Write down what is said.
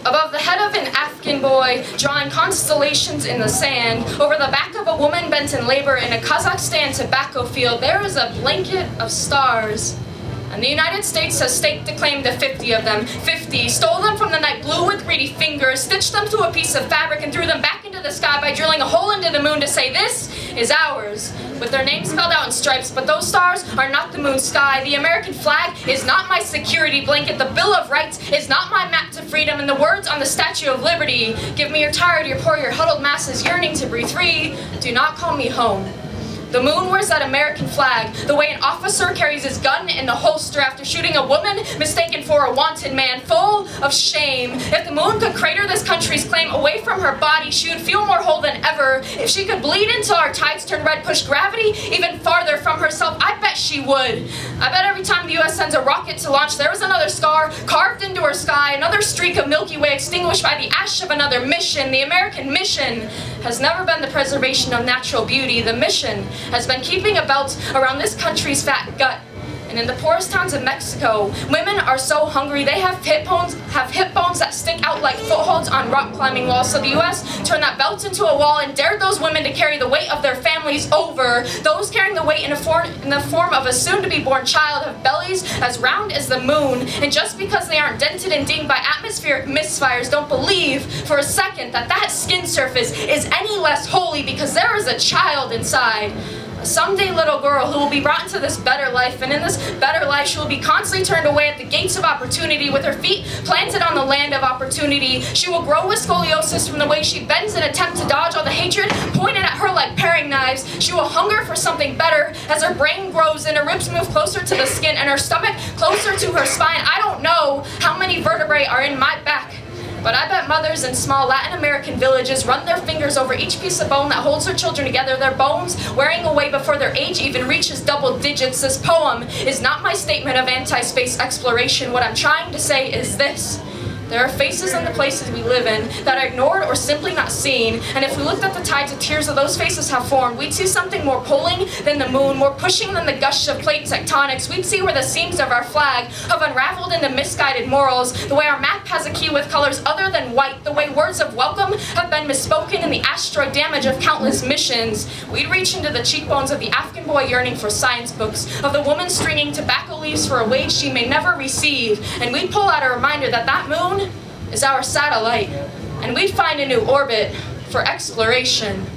Above the head of an Afghan boy, drawing constellations in the sand, over the back of a woman bent in labor in a Kazakhstan tobacco field, there is a blanket of stars. And the United States has staked a claim to 50 of them. 50, stole them from the night blue with greedy fingers, stitched them to a piece of fabric, and threw them back into the sky by drilling a hole into the moon to say, "This is ours," with their names spelled out in stripes. But those stars are not the moon's sky. The American flag is not my security blanket. The Bill of Rights is not my map to freedom. And the words on the Statue of Liberty, "Give me your tired, your poor, your huddled masses yearning to breathe free. Do not call me home." The moon wears that American flag, the way an officer carries his gun in the holster after shooting a woman mistaken for a wanted man, full of shame. If the moon could crater this country's claim away from her body, she would feel more whole than ever. If she could bleed until our tides turn red, push gravity even farther from herself, I bet she would. I bet every time the U.S. sends a rocket to launch, there is another scar carved into her sky, another streak of Milky Way extinguished by the ash of another mission. The American mission has never been the preservation of natural beauty. The mission has been keeping a belt around this country's fat gut. And in the poorest towns of Mexico, women are so hungry they have hip bones that stick out like footholds on rock climbing walls. So the U.S. turned that belt into a wall and dared those women to carry the weight of their families over. Those carrying the weight in the form of a soon-to-be-born child have bellies as round as the moon. And just because they aren't dented and dinged by atmospheric misfires, don't believe for a second that that skin surface is any less holy because there is a child inside. A someday little girl who will be brought into this better life, and in this better life she will be constantly turned away at the gates of opportunity with her feet planted on the land of opportunity. She will grow with scoliosis from the way she bends in an attempt to dodge all the hatred pointed at her like paring knives. She will hunger for something better as her brain grows and her ribs move closer to the skin and her stomach closer to her spine. I don't know how many vertebrae are in my back, but I bet mothers in small Latin American villages run their fingers over each piece of bone that holds their children together, their bones wearing away before their age even reaches double digits. This poem is not my statement of anti-space exploration. What I'm trying to say is this. There are faces in the places we live in that are ignored or simply not seen, and if we looked at the tides of tears that those faces have formed, we'd see something more pulling than the moon, more pushing than the gush of plate tectonics. We'd see where the seams of our flag have unraveled into misguided morals, the way our map has a key with colors other than white, the way words of welcome have been misspoken in the asteroid damage of countless missions. We'd reach into the cheekbones of the Afghan boy yearning for science books, of the woman stringing tobacco leaves for a wage she may never receive, and we'd pull out a reminder that that moon is our satellite, and we'd find a new orbit for exploration.